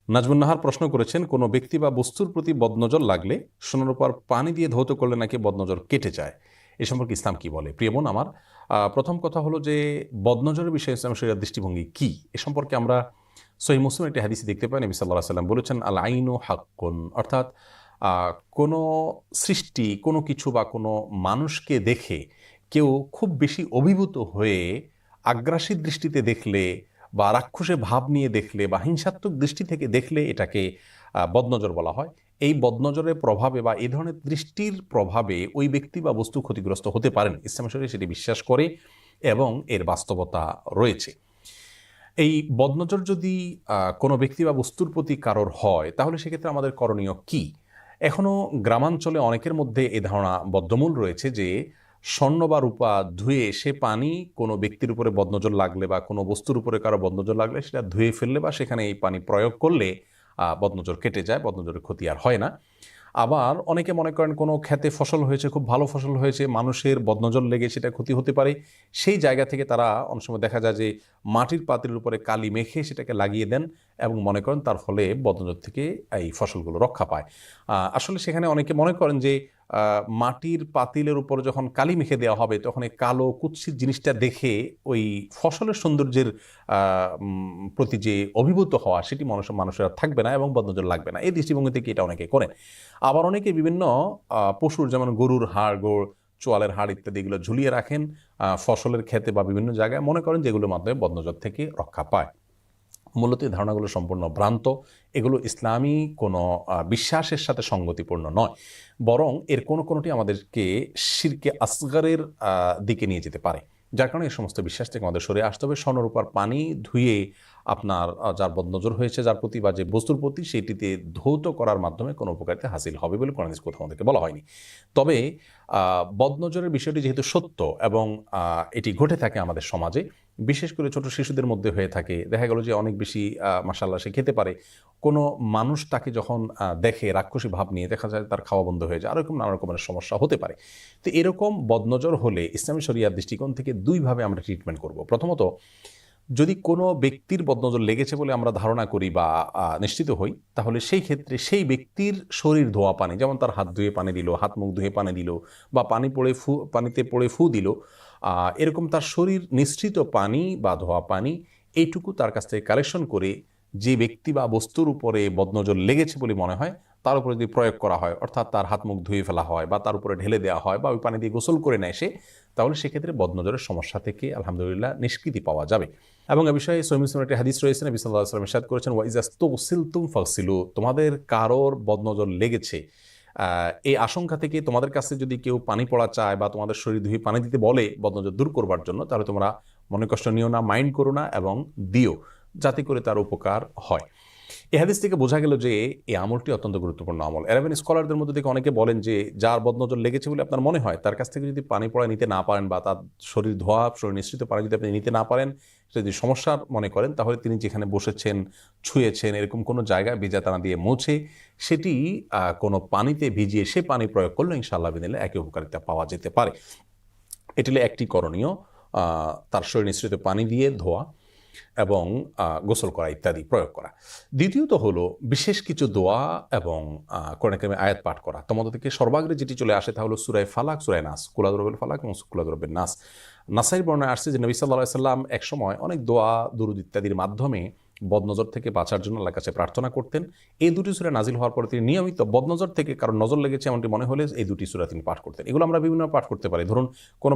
নাজমুন নাহার প্রশ্ন করেছেন, কোনো ব্যক্তি বা বস্তুর প্রতি বদনজর লাগলে সোনার উপর পানি দিয়ে ধৌত করলে নাকি বদনজর কেটে যায়। এ সম্পর্কে ইসলাম কি বলে? প্রিয় বোন আমার, প্রথম কথা হলো যে বদনজরের বিষয়ে ইসলাম শরীয়তের দৃষ্টিভঙ্গি কি এ সম্পর্কে আমরা সহিহ মুসলিম একটি হাদিসে দেখতে পাই। নবী সাল্লাল্লাহু আলাইহি ওয়াসাল্লাম বলেছেন, আল আইনু হাক্কুন, অর্থাৎ কোনো সৃষ্টি, কোনো কিছু বা কোনো মানুষকে দেখে কেউ খুব বেশি অভিভূত হয়ে আগ্রাসী দৃষ্টিতে দেখলে বা রাক্ষসে ভাব নিয়ে দেখলে বা হিংসাত্মক দৃষ্টি থেকে দেখলে এটাকে বদনজর বলা হয়। এই বদনজরের প্রভাবে বা এই ধরনের দৃষ্টির প্রভাবে ওই ব্যক্তি বা বস্তু ক্ষতিগ্রস্ত হতে পারেন। ইসলাম শরীয়ত সেটি বিশ্বাস করে এবং এর বাস্তবতা রয়েছে। এই বদনজর যদি কোনো ব্যক্তি বা বস্তুর প্রতি কারোর হয়, তাহলে সেক্ষেত্রে আমাদের করণীয় কি? এখনও গ্রামাঞ্চলে অনেকের মধ্যে এ ধারণা বদ্ধমূল রয়েছে যে স্বর্ণ বা রূপা ধুয়ে সে পানি কোনো ব্যক্তির উপরে বদনজর লাগলে বা কোনো বস্তুর উপরে কারো বদনজর লাগলে সেটা ধুয়ে ফেললে বা সেখানে এই পানি প্রয়োগ করলে বদনজর কেটে যায়, বদনজরের ক্ষতি আর হয় না। আবার অনেকে মনে করেন কোনো ক্ষেতে ফসল হয়েছে, খুব ভালো ফসল হয়েছে, মানুষের বদনজর লেগে সেটা ক্ষতি হতে পারে, সেই জায়গা থেকে তারা অনেক সময় দেখা যায় যে মাটির পাত্রের উপরে কালি মেখে সেটাকে লাগিয়ে দেন এবং মনে করেন তার ফলে বদনজর থেকে এই ফসলগুলো রক্ষা পায়। আসলে সেখানে অনেকে মনে করেন যে মাটির পাতিলের উপর যখন কালি মেখে দেওয়া হবে তখন এই কালো কুৎসিত জিনিসটা দেখে ওই ফসলের সৌন্দর্যের প্রতি যে অভিভূত হওয়া সেটি মানুষের আর থাকবে না এবং বদনজর লাগবে না। এই দৃষ্টিভঙ্গি থেকে এটা অনেকে করেন। আবার অনেকে বিভিন্ন পশুর, যেমন গরুর হাড়, চোয়ালের হাড় ইত্যাদি এগুলো ঝুলিয়ে রাখেন ফসলের ক্ষেতে বা বিভিন্ন জায়গায়, মনে করেন যেগুলোর মাধ্যমে বদনজর থেকে রক্ষা পায়। মূলত এই ধারণাগুলো সম্পূর্ণ ভ্রান্ত। এগুলো ইসলামী কোনো বিশ্বাসের সাথে সঙ্গতিপূর্ণ নয়, বরং এর কোনোটি আমাদেরকে শিরকে আসগারের দিকে নিয়ে যেতে পারে। যার কারণে এই সমস্ত বিশ্বাস থেকে আমাদের সরে আসতে হবে। স্বর্ণরূপার পানি ধুয়ে আপনার যার বদনজর হয়েছে, যার প্রতি বা যে বস্তুর প্রতি, সেটিতে ধৌত করার মাধ্যমে কোনো উপকারিতা হাসিল হবে বলে কোরআন হাদিসে কোথাও আমাদেরকে বলা হয়নি। তবে বদনজরের বিষয়টি যেহেতু সত্য এবং এটি ঘটে থাকে আমাদের সমাজে, বিশেষ করে ছোট শিশুদের মধ্যে হয়ে থাকে, দেখা গেল যে অনেক বেশি মাশাআল্লাহ সে খেতে পারে, কোনো মানুষ তাকে যখন দেখে রাক্ষসী ভাব নিয়ে, দেখা যায় তার খাওয়া বন্ধ হয়ে যায়, আর এরকম নানা রকমের সমস্যা হতে পারে। তো এরকম বদনজর হলে ইসলামী শরিয়ার দৃষ্টিকোণ থেকে দুইভাবে আমরা ট্রিটমেন্ট করব। প্রথমত, যদি কোনো ব্যক্তির বদনজর লেগেছে বলে আমরা ধারণা করি বা নিশ্চিত হই, তাহলে সেই ক্ষেত্রে সেই ব্যক্তির শরীর ধোয়া পানি, যেমন তার হাত ধুয়ে পানি দিল, হাত মুখ ধুয়ে পানি দিল, বা পানিতে পড়ে ফু দিল, এরকম তার শরীর নিঃসৃত পানি বা ধোয়া পানি, এইটুকু তার কাছ থেকে কালেকশন করে যে ব্যক্তি বা বস্তুর উপরে বদনজর লেগেছে বলে মনে হয় তার উপরে যদি প্রয়োগ করা হয়, অর্থাৎ তার হাত মুখ ধুয়ে ফেলা হয় বা তার উপরে ঢেলে দেওয়া হয় বা ওই পানি দিয়ে গোসল করে নেয় সে, তাহলে সেক্ষেত্রে বদনজরের সমস্যা থেকে আলহামদুলিল্লাহ নিষ্কৃতি পাওয়া যাবে। এবং এ বিষয়ে সহিহ মুসলিমের একটি হাদিস রয়েছে, নবী সাল্লাল্লাহু আলাইহি ওয়াসাল্লাম ইরশাদ করেছেন, ওয়াইজাস্তুগসিলতুম ফাগসিলু, তোমাদের কারোর বদনজর লেগেছে, এই আশঙ্কা থেকে তোমাদের কাছে যদি কেউ পানি পড়া চায় বা তোমাদের শরীর ধুয়ে পানি দিতে বলে বদনজর দূর করবার জন্য, তাহলে তোমরা মনে কষ্ট নিও না, মাইন্ড করো না এবং দিও, যাতে করে তার উপকার হয়। এই হাদিস থেকে বোঝা গেল যে এই আমলটি অত্যন্ত গুরুত্বপূর্ণ আমল। অ্যারাবিয়ান স্কলারদের মধ্যে থেকে অনেকে বলেন যে যার বদনজর লেগেছে বলে আপনার মনে হয়, তার কাছ থেকে যদি পানি পড়া নিতে না পারেন বা তার শরীর ধোয়া, শরীর নিঃসৃত পানি যদি আপনি নিতে না পারেন, যদি সমস্যার মনে করেন, তাহলে তিনি যেখানে বসেছেন, ছুঁয়েছেন, এরকম কোনো জায়গায় ভেজা টানা দিয়ে মুছে সেটি কোনো পানিতে ভিজিয়ে সে পানি প্রয়োগ করলে ইনশাআল্লাহ বিদিনিল্লাহ একই উপকারিতা পাওয়া যেতে পারে। এটি হলো একটি করণীয়, তার শরীর নিঃসৃত পানি দিয়ে ধোয়া এবং গোসল করা ইত্যাদি প্রয়োগ করা। দ্বিতীয়ত হলো বিশেষ কিছু দোয়া এবং কোরআন কারিমের আয়াত পাঠ করা। তোমাদের থেকে সর্বাগ্রে যেটি চলে আসে তা হলো সূরা ফালাক, সূরা নাস, কুল আউযু বিরাব্বিল ফালাক এবং কুল আউযু বিরাব্বিন নাস। নাসাইর বর্ণনায় আসছে যে নবী সাল্লাল্লাহু আলাইহি সাল্লাম একসময় অনেক দোয়া, দুরূদ ইত্যাদির মাধ্যমে বদনজর থেকে বাঁচার জন্য আল্লাহর কাছে প্রার্থনা করতেন। এই দুটি সূরা নাজিল হওয়ার পরে তিনি নিয়মিত বদনজর থেকে কারণ নজর লেগেছে এমনটি মনে হলে এই দুটি সূরা তিনি পাঠ করতেন। এগুলো আমরা বিভিন্ন পাঠ করতে পারি। ধরুন, কোনো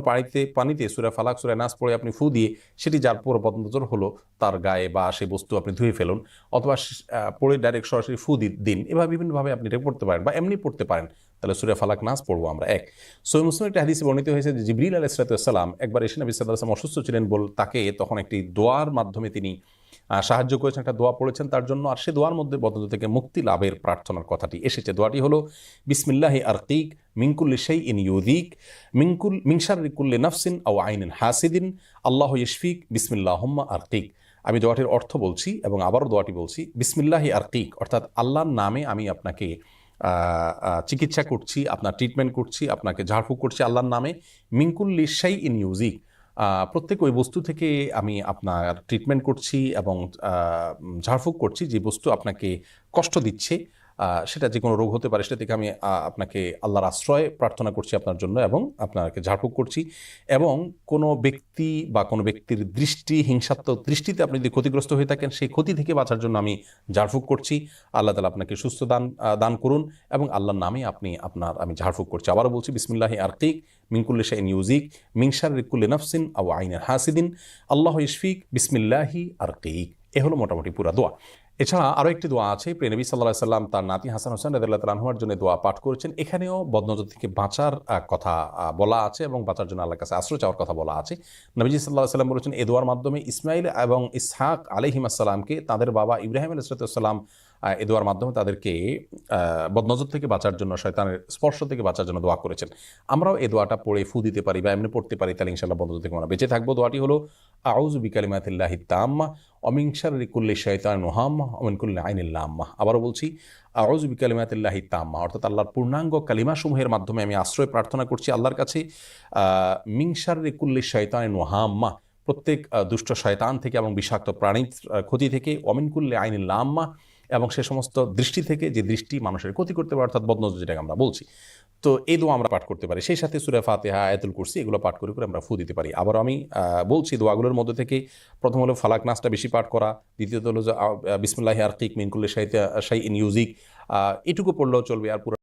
পানিতে সূরা ফালাক, সূরা নাস পড়ে আপনি ফু দিয়ে সেটি যার পুরো বদনজর হলো তার গায়ে বা সেই বস্তু আপনি ধুয়ে ফেলুন, অথবা পড়ে ডাইরেক্ট সরাসরি ফু দিন। এভাবে বিভিন্নভাবে আপনি এটা পড়তে পারেন বা এমনি পড়তে পারেন। তাহলে সূরা ফালাক, নাস পড়বো আমরা এক। সহিহ মুসলিমের একটা হাদিসে বর্ণিত হয়েছে যে জিবরিল আলাইহিস সালাম একবার এসে নবী সাল্লাল্লাহু আলাইহি ওয়াসাল্লাম অসুস্থ ছিলেন তাকে তখন একটি দোয়ার মাধ্যমে তিনি সাহায্য করেছেন, একটা দোয়া পড়েছেন তার জন্য। আর সে দোয়ার মধ্যে বদনজর থেকে মুক্তি লাভের প্রার্থনার কথাটি এসেছে। দোয়াটি হলো, বিসমিল্লাহি আরকিক মিন কুল্লি শাইইন ইউযিক মিন শাররি কুল্লি নাফসিন আও আইনিন হাসিদিন আল্লাহু ইয়াশফিক বিসমিল্লাহুম্মা আরকিক। আমি দোয়াটির অর্থ বলছি এবং আবারও দোয়াটি বলছি, বিসমিল্লাহি আরকিক, অর্থাৎ আল্লাহর নামে আমি আপনাকে চিকিৎসা করছি, আপনার ট্রিটমেন্ট করছি, আপনাকে ঝাড়ফুঁক করছি আল্লাহর নামে। মিন কুল্লি শাইইন ইউযিক, প্রত্যেক ওই বস্তু থেকে আমি আপনার ট্রিটমেন্ট করছি এবং ঝাড়ফুঁক করছি যে বস্তু আপনাকে কষ্ট দিচ্ছে, সেটা যে কোনো রোগ হতে পারে, সেটা থেকে আমি আপনাকে আল্লাহর আশ্রয় প্রার্থনা করছি আপনার জন্য এবং আপনাকে ঝাড়ফুঁক করছি। এবং কোনো ব্যক্তি বা কোনো ব্যক্তির দৃষ্টি, হিংসাত্মক দৃষ্টিতে আপনি যদি ক্ষতিগ্রস্ত হয়ে থাকেন, সেই ক্ষতি থেকে বাঁচার জন্য আমি ঝাড়ফুঁক করছি। আল্লাহ তাআলা আপনাকে সুস্থ দান করুন এবং আল্লাহর নামে আমি ঝাড়ফুঁক করছি। আবারও বলছি, বিসমিল্লাহি আরকিক মিন কুল্লি শাইইন ইউজিক মিন শাররি কুল্লি নাফসিন আও আইনিন হাসিদিন আল্লাহু ইশফিক বিসমিল্লাহি আরকিক। এ হলো মোটামুটি পুরা দোয়া। এছাড়া আরও একটি দোয়া আছে, প্রিয় নবী সাল্লাল্লাহু আলাইহি সাল্লাম তার নাতি হাসান হোসেন রাদিয়াল্লাহু তাআলা আনহুর জন্য দোয়া পাঠ করেছেন। এখানেও বদনজর থেকে বাঁচার কথা বলা আছে এবং বাঁচার জন্য আল্লাহর কাছে আশ্রয় চাওয়ার কথা বলা আছে। নবীজি সাল্লাল্লাহু আলাইহি সাল্লাম বলেছেন, এই দোয়ার মাধ্যমে ইসমাইল এবং ইসহাক আলাইহিস সালামকে তাদের বাবা ইব্রাহিম আলাইহিস সালাম এ দোয়ার মাধ্যমে তাদেরকে বদনজর থেকে বাঁচার জন্য, শয়তানের স্পর্শ থেকে বাঁচার জন্য দোয়া করেছেন। আমরাও এই দোয়াটা পড়ে ফু দিতে পারি বা এমনি পড়তে পারি, তাহলে ইনশাআল্লাহ বদনজর থেকে আমরা বেঁচে থাকবো। দোয়াটি হলো আউযু বিকালিমাতিল্লাহি তাম্মা ওয়া মিন শাররি কুল্লি শাইতানিন ওয়াহাম্মা ওয়া মিন কুল্লি আইনিন লাম্মা। আবারও বলছি, আউযু বিকালিমাতিল্লাহি তাম্মা, অর্থাৎ আল্লাহর পূর্ণাঙ্গ কালিমাসমূহের মাধ্যমে আমি আশ্রয় প্রার্থনা করছি আল্লাহর কাছে মিন শাররি কুল্লি শাইতানিন ওয়াহাম্মা, প্রত্যেক দুষ্ট শয়তান থেকে এবং বিষাক্ত প্রাণীর ক্ষতি থেকে, ওয়া মিন কুল্লি আইনিন লাম্মা, এবং সে সমস্ত দৃষ্টি থেকে যে দৃষ্টি মানুষের ক্ষতি করতে পারে, অর্থাৎ বদনজর যেটাকে আমরা বলছি। তো এই দোয়া আমরা পাঠ করতে পারি, সেই সাথে সূরা ফাতিহা, আয়াতুল কুরসি এগুলো পাঠ করে আমরা ফু দিতে পারি। আবার আমি বলছি দোয়াগুলোর মধ্যে থেকে প্রথম হলো ফালাক নাসটা বেশি পাঠ করা, দ্বিতীয়ত হলো যে বিসমিল্লাহি আরকিক মিন কুল্লি শাইইন ইউজিক, এটুকু পড়লেও চলবে। আর পুরো